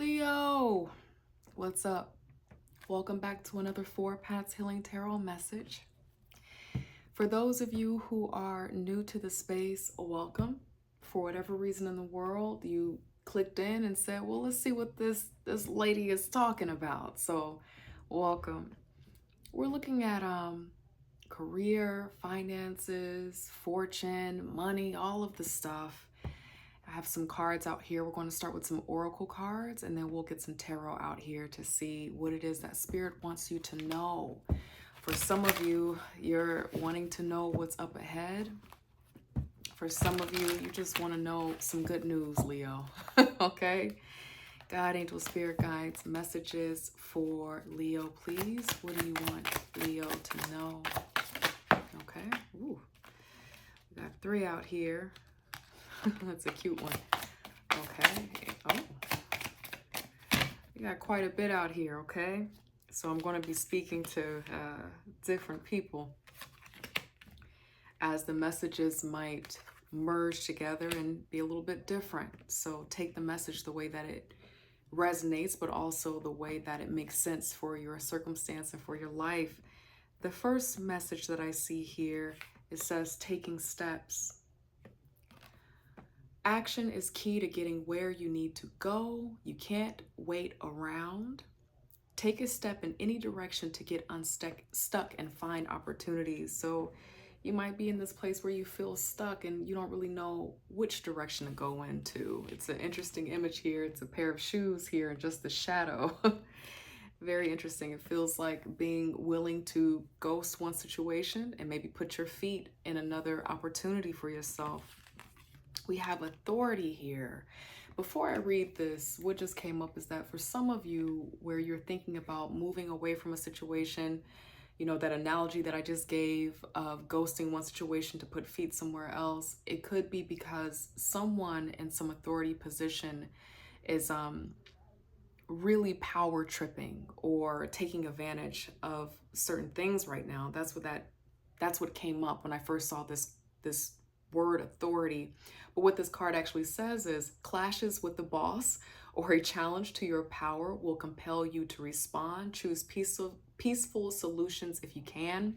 Leo, what's up? Welcome back to another Four Paths Healing Tarot message. For those of you who are new to the space, welcome. For whatever reason in the world, you clicked in and said, well, let's see what this lady is talking about. So welcome. We're looking at career, finances, fortune, money, all of the stuff. I have some cards out here. We're going to start with some oracle cards, and then we'll get some tarot out here to see what it is that spirit wants you to know. For some of you, you're wanting to know what's up ahead. For some of you, you just want to know some good news, Leo. Okay? God, angel, spirit guides, messages for Leo, please. What do you want Leo to know? Okay. Ooh. We got 3 out here. That's a cute one. Okay. Oh. We got quite a bit out here, okay? So I'm going to be speaking to different people as the messages might merge together and be a little bit different. So take the message the way that it resonates, but also the way that it makes sense for your circumstance and for your life. The first message that I see here, it says taking steps. Action is key to getting where you need to go. You can't wait around. Take a step in any direction to get stuck and find opportunities. So you might be in this place where you feel stuck and you don't really know which direction to go into. It's an interesting image here. It's a pair of shoes here and just the shadow. Very interesting. It feels like being willing to ghost one situation and maybe put your feet in another opportunity for yourself. We have authority here. Before I read this, what just came up is that for some of you, where you're thinking about moving away from a situation, you know, that analogy that I just gave of ghosting one situation to put feet somewhere else, it could be because someone in some authority position is really power tripping or taking advantage of certain things right now. That's what came up when I first saw this word authority. But what this card actually says is clashes with the boss or a challenge to your power will compel you to respond. Choose peaceful solutions if you can.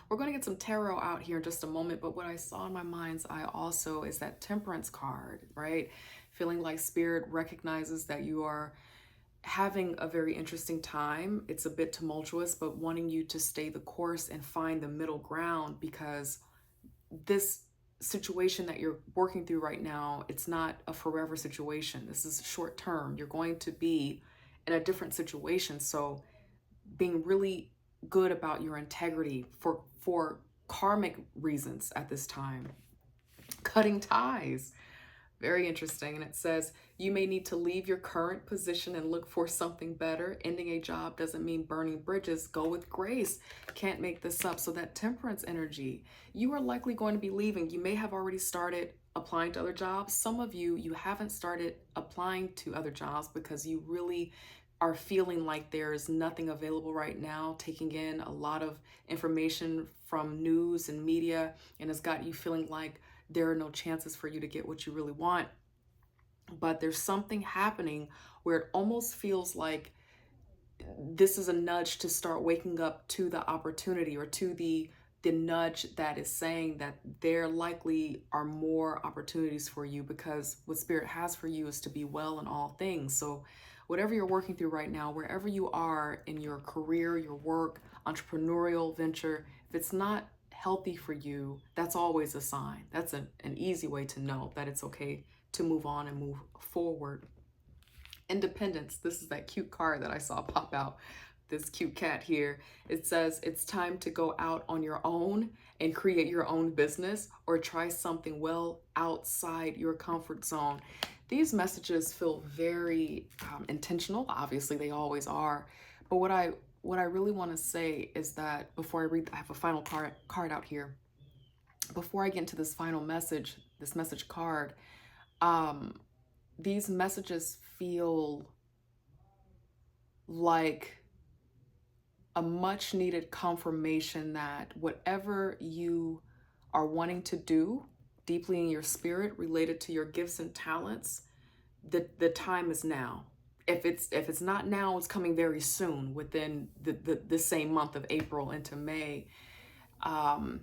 We're going to get some tarot out here in just a moment, but what I saw in my mind's eye also is that Temperance card, right? Feeling like spirit recognizes that you are having a very interesting time. It's a bit tumultuous, but wanting you to stay the course and find the middle ground, because this situation that you're working through right now, it's not a forever situation. This is short term. You're going to be in a different situation. So being really good about your integrity for karmic reasons at this time. Cutting ties. Very interesting. And it says, you may need to leave your current position and look for something better. Ending a job doesn't mean burning bridges. Go with grace. Can't make this up. So that Temperance energy, you are likely going to be leaving. You may have already started applying to other jobs. Some of you, you haven't started applying to other jobs because you really are feeling like there's nothing available right now, taking in a lot of information from news and media, and it's got you feeling like there are no chances for you to get what you really want. But there's something happening where it almost feels like this is a nudge to start waking up to the opportunity, or to the nudge that is saying that there likely are more opportunities for you, because what spirit has for you is to be well in all things. So whatever you're working through right now, wherever you are in your career, your work, entrepreneurial venture, if it's not healthy for you, that's always a sign. That's an easy way to know that it's okay to move on and move forward. Independence. This is that cute card that I saw pop out. This cute cat here. It says it's time to go out on your own and create your own business, or try something well outside your comfort zone. These messages feel very intentional. Obviously, they always are. But what I really want to say is that before I read, I have a final card out here. Before I get into this final message, this message card, these messages feel like a much needed confirmation that whatever you are wanting to do deeply in your spirit related to your gifts and talents, the time is now. If it's not now, it's coming very soon, within the same month of April into May. Um,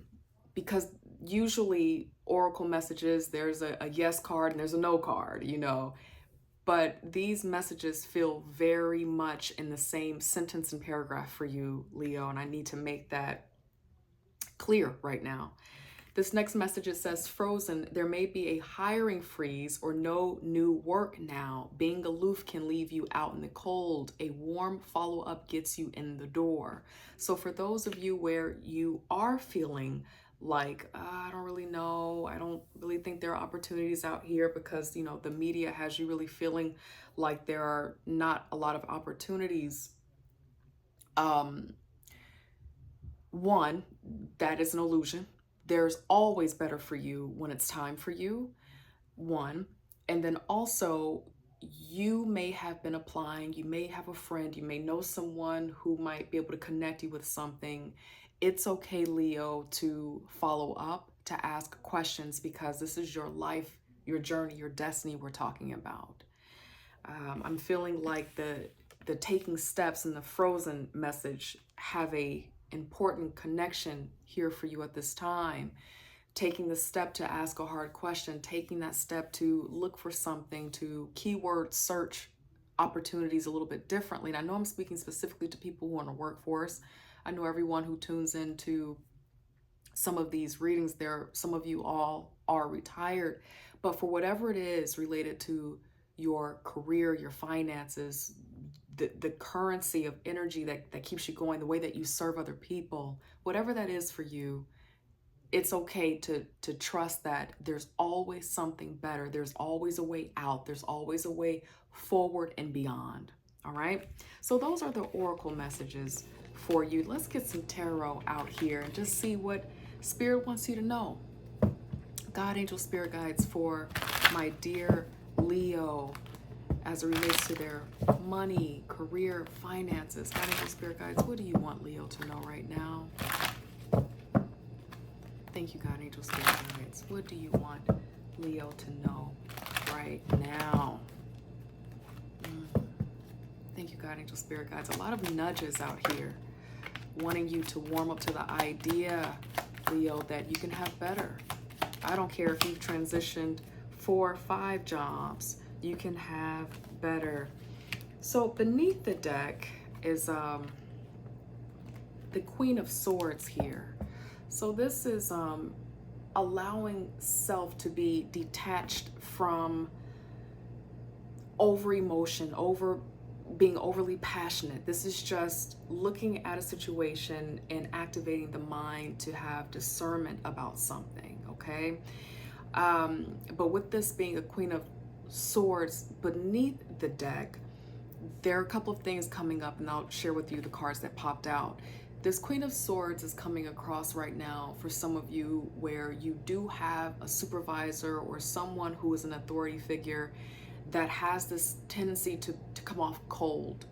because usually oracle messages, there's a yes card and there's a no card, but these messages feel very much in the same sentence and paragraph for you, Leo, and I need to make that clear right now. This next message, it says, Frozen, there may be a hiring freeze or no new work now. Being aloof can leave you out in the cold. A warm follow-up gets you in the door. So for those of you where you are feeling like, I don't really know, I don't really think there are opportunities out here, because, the media has you really feeling like there are not a lot of opportunities. One, that is an illusion. There's always better for you when it's time for you, one. And then also, you may have been applying, you may have a friend, you may know someone who might be able to connect you with something. It's okay, Leo, to follow up, to ask questions, because this is your life, your journey, your destiny we're talking about. I'm feeling like the taking steps and the Frozen message have a important connection here for you at this time. Taking the step to ask a hard question, taking that step to look for something, to keyword search opportunities a little bit differently. And I know I'm speaking specifically to people who are in the workforce. I know everyone who tunes into some of these readings, some of you all are retired, but for whatever it is related to your career, your finances, the currency of energy that keeps you going, the way that you serve other people, whatever that is for you, it's okay to trust that there's always something better. There's always a way out. There's always a way forward and beyond. All right. So those are the oracle messages for you. Let's get some tarot out here and just see what Spirit wants you to know. God, angel, spirit guides for my dear Leo, as it relates to their money, career, finances. God, angel, spirit guides, what do you want Leo to know right now? Thank you, God, angel, spirit guides. What do you want Leo to know right now? Thank you, God, angel, spirit guides. A lot of nudges out here, wanting you to warm up to the idea, Leo, that you can have better. I don't care if you've transitioned 4 or 5 jobs, you can have better. So beneath the deck is the Queen of Swords here. So this is allowing self to be detached from over emotion, over being overly passionate. This is just looking at a situation and activating the mind to have discernment about something, okay? But with this being a Queen of Swords beneath the deck, there are a couple of things coming up, and I'll share with you the cards that popped out. This Queen of Swords is coming across right now for some of you where you do have a supervisor or someone who is an authority figure that has this tendency to come off cold.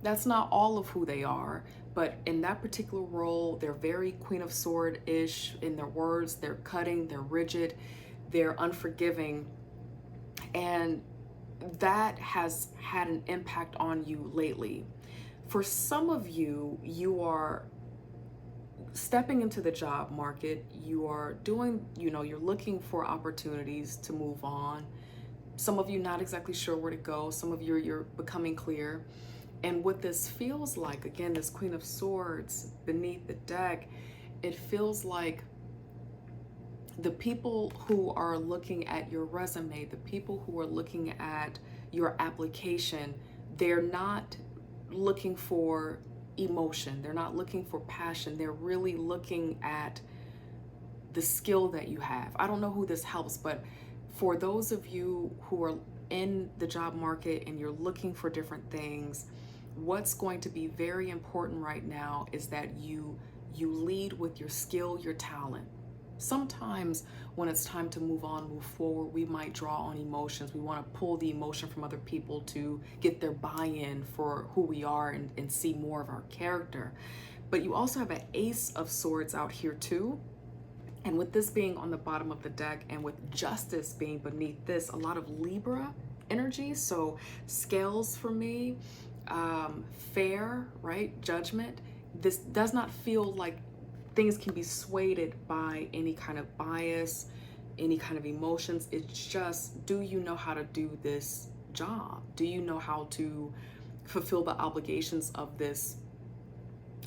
That's not all of who they are, but in that particular role, they're very Queen of Sword-ish in their words. They're cutting, they're rigid, they're unforgiving. And that has had an impact on you lately. For some of you, you are stepping into the job market. You are doing, you're looking for opportunities to move on. Some of you not exactly sure where to go. Some of you, you're becoming clear. And what this feels like, again, this Queen of Swords beneath the deck, it feels like the people who are looking at your resume, the people who are looking at your application, they're not looking for emotion. They're not looking for passion. They're really looking at the skill that you have. I don't know who this helps, but for those of you who are in the job market and you're looking for different things, what's going to be very important right now is that you lead with your skill, your talent. Sometimes when it's time to move on, move forward, we might draw on emotions. We want to pull the emotion from other people to get their buy-in for who we are and see more of our character. But you also have an Ace of Swords out here too. And with this being on the bottom of the deck and with Justice being beneath this, a lot of Libra energy. So scales for me, fair, right? Judgment. This does not feel like things can be swayed by any kind of bias, any kind of emotions. It's just, do you know how to do this job? Do you know how to fulfill the obligations of this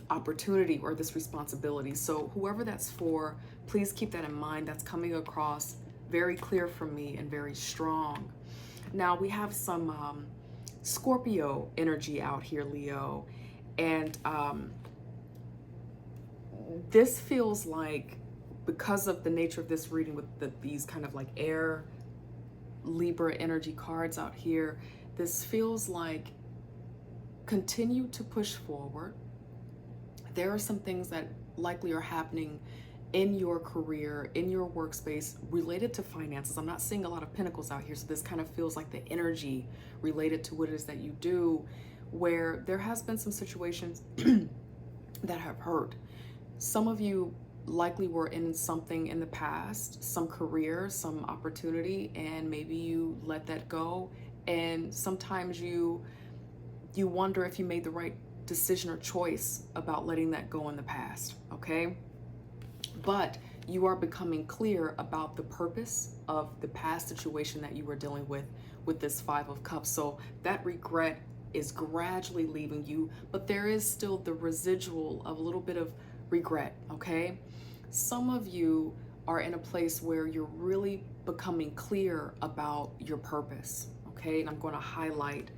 opportunity or this responsibility? So whoever that's for, please keep that in mind. That's coming across very clear for me and very strong. Now we have some Scorpio energy out here, Leo, and this feels like, because of the nature of this reading with these kind of like air Libra energy cards out here, this feels like continue to push forward. There are some things that likely are happening in your career, in your workspace, related to finances. I'm not seeing a lot of pentacles out here, so this kind of feels like the energy related to what it is that you do, where there has been some situations that have hurt. Some of you likely were in something in the past, some career, some opportunity, and maybe you let that go. And sometimes you wonder if you made the right decision or choice about letting that go in the past, okay? But you are becoming clear about the purpose of the past situation that you were dealing with this Five of Cups. So that regret is gradually leaving you, but there is still the residual of a little bit of regret, okay? Some of you are in a place where you're really becoming clear about your purpose, okay? And I'm going to highlight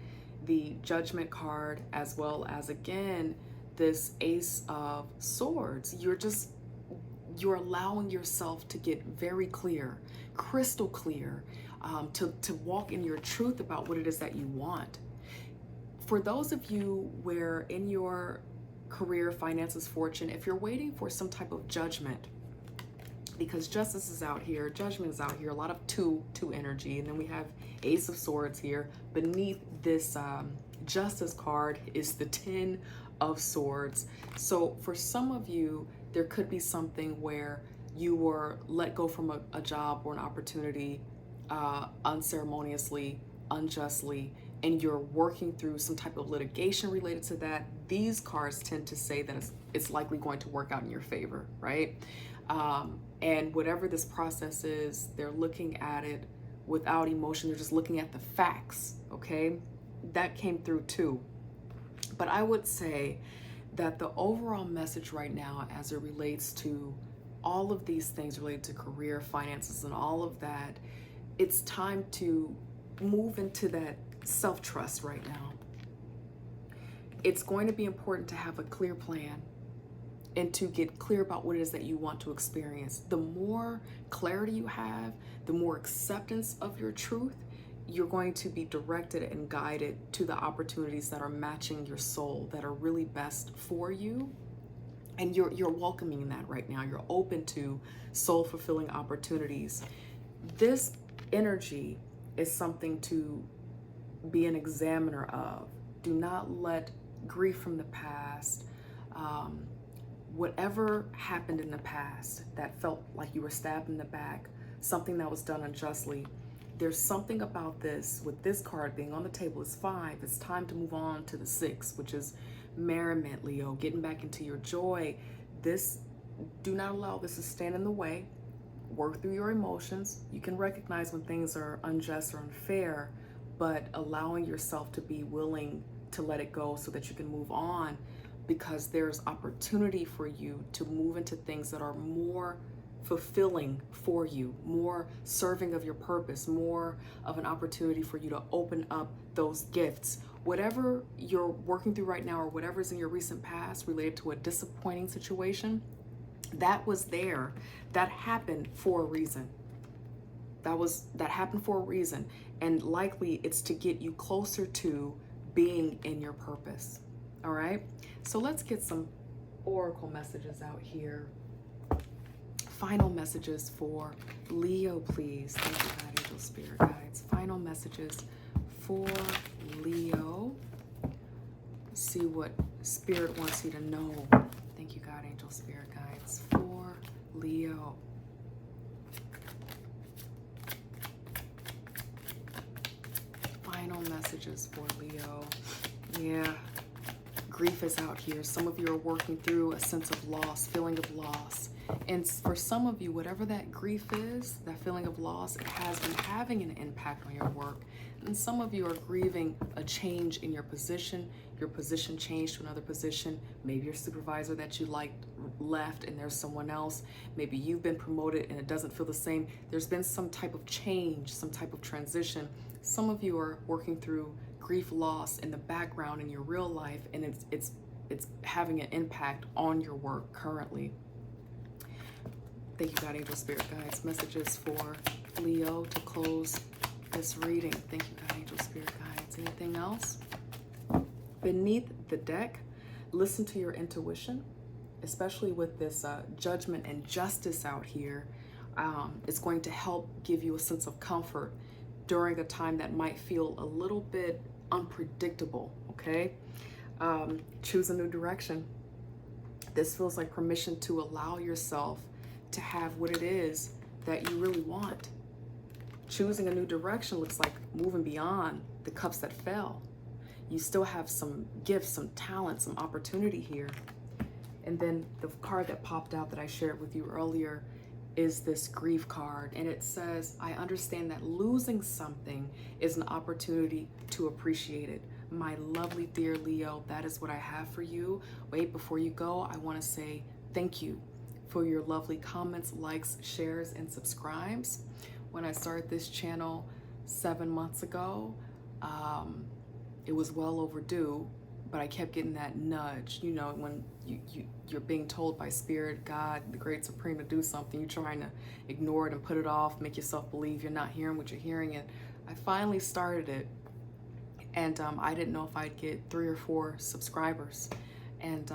the Judgment card, as well as, again, this Ace of Swords. You're allowing yourself to get very clear, crystal clear, to walk in your truth about what it is that you want. For those of you where in your career, finances, fortune, if you're waiting for some type of judgment, because justice is out here, judgment is out here, a lot of two energy, and then we have Ace of Swords here. Beneath this Justice card is the Ten of Swords. So for some of you, there could be something where you were let go from a job or an opportunity unceremoniously, unjustly, and you're working through some type of litigation related to that. These cards tend to say that it's likely going to work out in your favor, right? And whatever this process is, they're looking at it without emotion. They're just looking at the facts, okay? That came through too. But I would say that the overall message right now, as it relates to all of these things related to career, finances, and all of that, it's time to move into that self-trust right now. It's going to be important to have a clear plan and to get clear about what it is that you want to experience. The more clarity you have, the more acceptance of your truth, you're going to be directed and guided to the opportunities that are matching your soul, that are really best for you. And you're welcoming that right now. You're open to soul-fulfilling opportunities. This energy is something to be an examiner of. Do not let grief from the past, whatever happened in the past that felt like you were stabbed in the back, something that was done unjustly. There's something about this, with this card being on the table, is 5. It's time to move on to the 6, which is merriment, Leo, getting back into your joy. Do not allow this to stand in the way. Work through your emotions. You can recognize when things are unjust or unfair, but allowing yourself to be willing to let it go so that you can move on, because there's opportunity for you to move into things that are more fulfilling for you, more serving of your purpose, more of an opportunity for you to open up those gifts. Whatever you're working through right now, or whatever's in your recent past related to a disappointing situation, that was there. That happened for a reason. That happened for a reason. And likely it's to get you closer to being in your purpose. All right? So let's get some oracle messages out here. Final messages for Leo, please. Thank you, God, angel, spirit guides. Final messages for Leo. Let's see what spirit wants you to know. Thank you, God, angel, spirit guides, for Leo. messages for Leo. Yeah, grief is out here. Some of you are working through a sense of loss, feeling of loss. And for some of you, whatever that grief is, that feeling of loss, it has been having an impact on your work. And some of you are grieving a change in your position changed to another position. Maybe your supervisor that you liked left and there's someone else. Maybe you've been promoted and it doesn't feel the same. There's been some type of change, some type of transition. Some of you are working through grief, loss in the background in your real life, and it's having an impact on your work currently. Thank you, God, Angel, Spirit Guides. Messages for Leo to close this reading. Thank you, God, Angel, Spirit Guides. Anything else? Beneath the deck, listen to your intuition, especially with this judgment and justice out here. It's going to help give you a sense of comfort during a time that might feel a little bit unpredictable, okay? Choose a new direction. This feels like permission to allow yourself to have what it is that you really want. Choosing a new direction looks like moving beyond the cups that fell. You still have some gifts, some talent, some opportunity here. And then the card that popped out that I shared with you earlier is this grief card. And it says, I understand that losing something is an opportunity to appreciate it. My lovely dear Leo, that is what I have for you. Wait, before you go, I want to say thank you for your lovely comments, likes, shares, and subscribes. When I started this channel 7 months ago, it was well overdue, but I kept getting that nudge. You know, when you're being told by Spirit, God, the Great Supreme, to do something, you're trying to ignore it and put it off, make yourself believe you're not hearing what you're hearing. And I finally started it, and I didn't know if I'd get 3 or 4 subscribers. And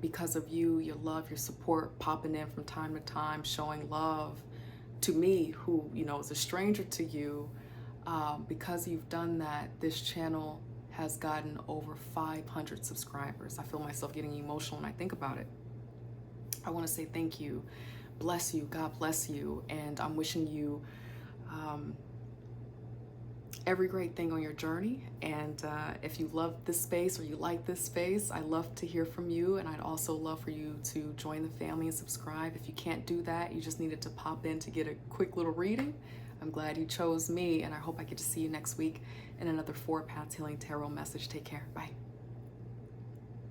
because of you, your love, your support, popping in from time to time, showing love to me, who, you know, is a stranger to you, because you've done that, this channel has gotten over 500 subscribers. I feel myself getting emotional when I think about it. I want to say thank you, bless you, God bless you, and I'm wishing you every great thing on your journey. And if you love this space or you like this space, I'd love to hear from you, and I'd also love for you to join the family and subscribe. If you can't do that, you just needed to pop in to get a quick little reading, I'm glad you chose me, and I hope I get to see you next week in another 4 Paths Healing Tarot message. Take care. Bye.